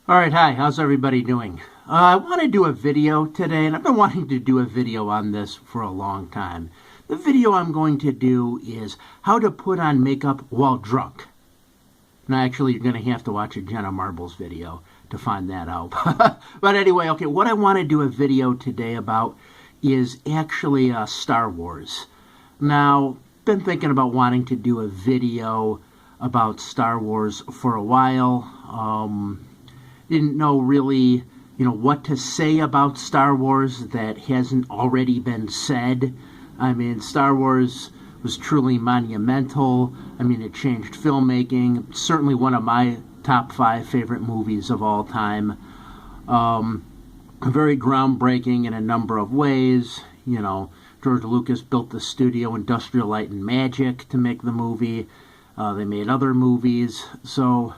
Alright, hi, how's everybody doing? I want to do a video today, and I've been wanting to do a video on this for a long time. The video I'm going to do is how to put on makeup while drunk. Now, actually, you're going to have to watch a Jenna Marbles video to find that out. But anyway, okay, what I want to do a video today about is actually Star Wars. Now, been thinking about wanting to do a video about Star Wars for a while. Didn't know really, what to say about Star Wars that hasn't already been said. I mean, Star Wars was truly monumental. I mean, it changed filmmaking. Certainly one of my top 5 favorite movies of all time. Very groundbreaking in a number of ways. George Lucas built the studio Industrial Light and Magic to make the movie. They made other movies. So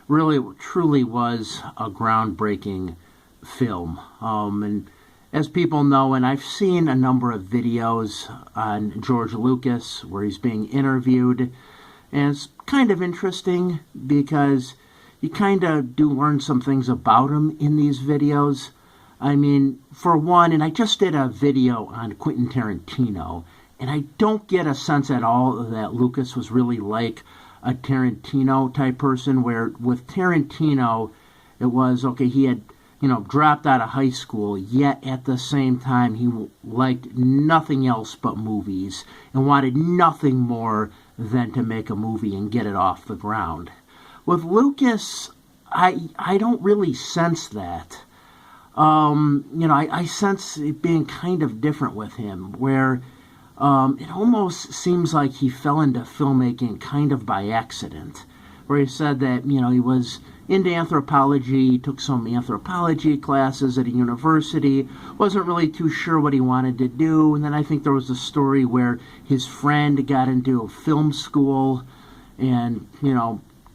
really, truly was a groundbreaking film. And as people know, and I've seen a number of videos on George Lucas where he's being interviewed, and it's kind of interesting because you kind of do learn some things about him in these videos. I mean, for one, and I just did a video on Quentin Tarantino, and I don't get a sense at all that Lucas was really like a Tarantino type person, where with Tarantino it was okay, he had dropped out of high school, yet at the same time he liked nothing else but movies and wanted nothing more than to make a movie and get it off the ground. With Lucas, I don't really sense that. I sense it being kind of different with him, where it almost seems like he fell into filmmaking kind of by accident, where he said that, he was into anthropology, he took some anthropology classes at a university, wasn't really too sure what he wanted to do, and then I think there was a story where his friend got into film school, and,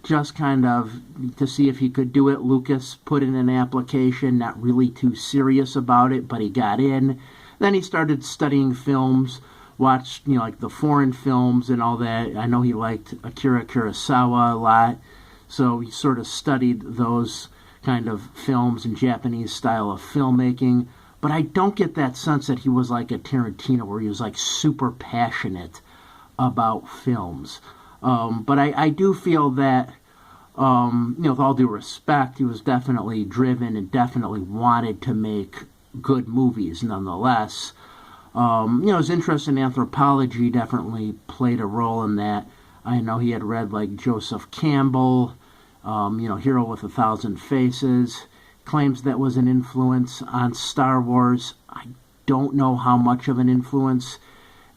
just kind of to see if he could do it, Lucas put in an application, not really too serious about it, but he got in. Then he started studying films, watched, like the foreign films and all that. I know he liked Akira Kurosawa a lot, so he sort of studied those kind of films and Japanese style of filmmaking. But I don't get that sense that he was like a Tarantino, where he was like super passionate about films. But I do feel that, with all due respect, he was definitely driven and definitely wanted to make good movies nonetheless. His interest in anthropology definitely played a role in that. I know he had read like Joseph Campbell, Hero with a Thousand Faces, claims that was an influence on Star Wars. I don't know how much of an influence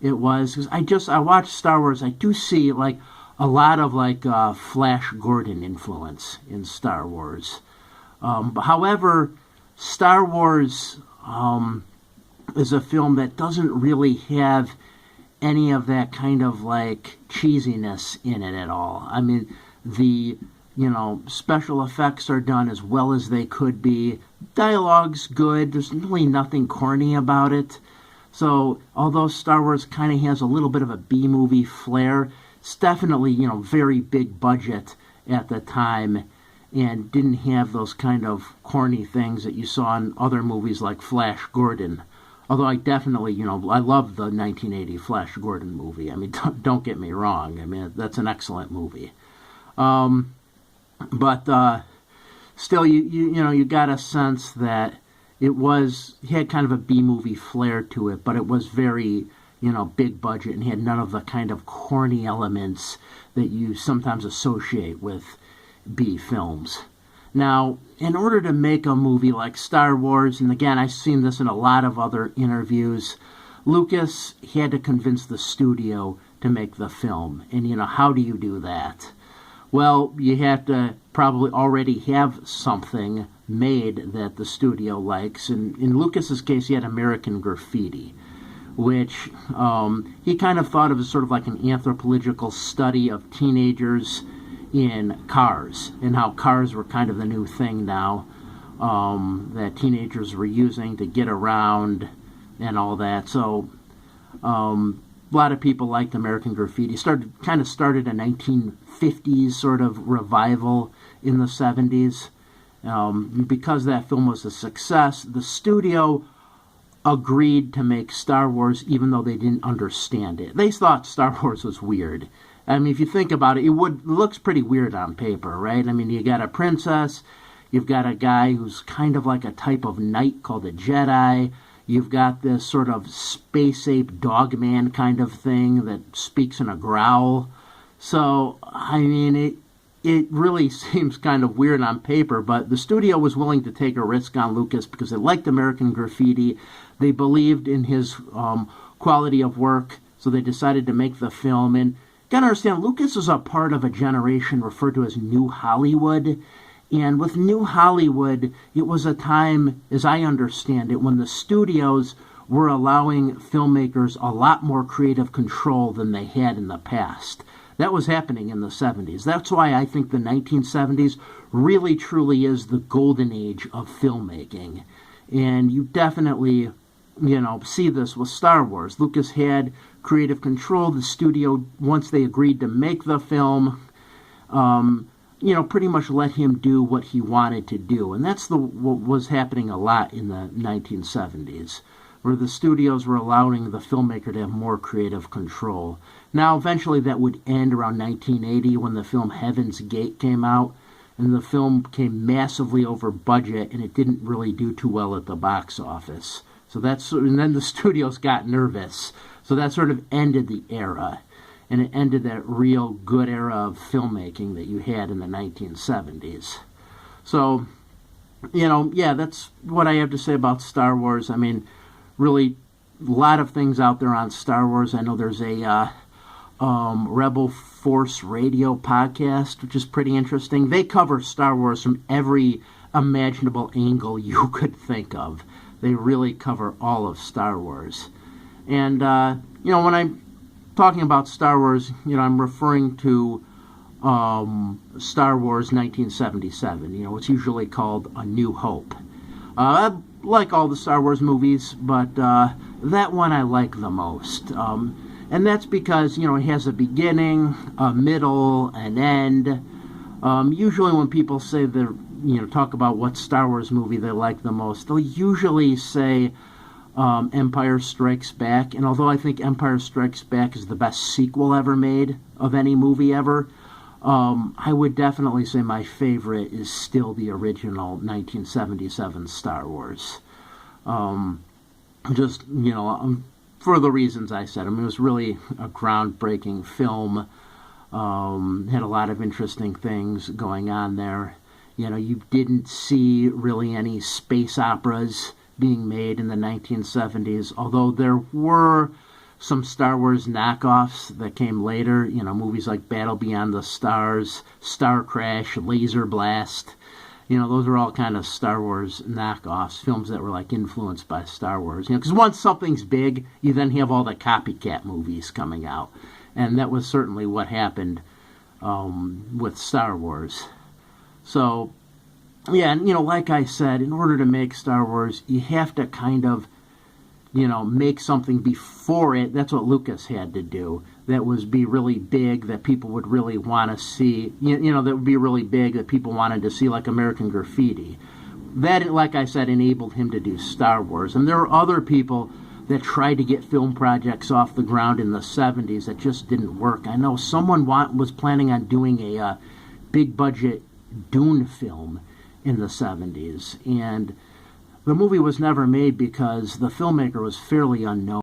it was, because I watched Star Wars. I do see like a lot of like Flash Gordon influence in Star Wars. However, Star Wars is a film that doesn't really have any of that kind of like cheesiness in it at all. I mean, the special effects are done as well as they could be. Dialogue's good. There's really nothing corny about it. So although Star Wars kind of has a little bit of a B-movie flair, it's definitely, very big budget at the time and didn't have those kind of corny things that you saw in other movies like Flash Gordon. Although I definitely, I love the 1980 Flash Gordon movie. I mean, don't get me wrong. I mean, that's an excellent movie. But still, you got a sense that it had kind of a B-movie flair to it, but it was very, big budget and had none of the kind of corny elements that you sometimes associate with B films. Now, in order to make a movie like Star Wars, and again, I've seen this in a lot of other interviews, Lucas had to convince the studio to make the film. And, how do you do that? Well, you have to probably already have something made that the studio likes. And in Lucas's case, he had American Graffiti, which he kind of thought of as sort of like an anthropological study of teenagers in cars, and how cars were kind of the new thing now, that teenagers were using to get around and all that. So a lot of people liked American Graffiti. Started a 1950s sort of revival in the 70s. Because that film was a success, the studio agreed to make Star Wars even though they didn't understand it. They thought Star Wars was weird. I mean, if you think about it, it looks pretty weird on paper, right? I mean, you got a princess, you've got a guy who's kind of like a type of knight called a Jedi, you've got this sort of space ape dogman kind of thing that speaks in a growl. So, I mean, it really seems kind of weird on paper, but the studio was willing to take a risk on Lucas because they liked American Graffiti. They believed in his quality of work, so they decided to make the film. And you gotta understand, Lucas is a part of a generation referred to as New Hollywood. And with New Hollywood, it was a time, as I understand it, when the studios were allowing filmmakers a lot more creative control than they had in the past. That was happening in the 70s. That's why I think the 1970s really truly is the golden age of filmmaking. And you definitely, see this with Star Wars. Lucas had creative control. The studio, once they agreed to make the film, pretty much let him do what he wanted to do. And that's what was happening a lot in the 1970s, where the studios were allowing the filmmaker to have more creative control. Now, eventually that would end around 1980 when the film Heaven's Gate came out, and the film came massively over budget, and it didn't really do too well at the box office. And then the studios got nervous. So that sort of ended the era, and it ended that real good era of filmmaking that you had in the 1970s. So, that's what I have to say about Star Wars. I mean, really, a lot of things out there on Star Wars. I know there's a Rebel Force Radio podcast, which is pretty interesting. They cover Star Wars from every imaginable angle you could think of. They really cover all of Star Wars. And, when I'm talking about Star Wars, I'm referring to Star Wars 1977. It's usually called A New Hope. I like all the Star Wars movies, but that one I like the most. And that's because, it has a beginning, a middle, an end. Usually when people say they're, talk about what Star Wars movie they like the most, they'll usually say Empire Strikes Back. And although I think Empire Strikes Back is the best sequel ever made of any movie ever, I would definitely say my favorite is still the original 1977 Star Wars. For the reasons I said. I mean, it was really a groundbreaking film. Had a lot of interesting things going on there. You didn't see really any space operas being made in the 1970s, although there were some Star Wars knockoffs that came later, movies like Battle Beyond the Stars, Star Crash, Laser Blast. Those are all kind of Star Wars knockoffs, films that were like influenced by Star Wars. Because once something's big, you then have all the copycat movies coming out. And that was certainly what happened with Star Wars. So, yeah, and like I said, in order to make Star Wars, you have to kind of, make something before it. That's what Lucas had to do. That was be really big, that people would really want to see, that would be really big, that people wanted to see, like American Graffiti. That, like I said, enabled him to do Star Wars. And there were other people that tried to get film projects off the ground in the 70s that just didn't work. I know someone was planning on doing a big-budget Dune film in the 70s, and the movie was never made because the filmmaker was fairly unknown.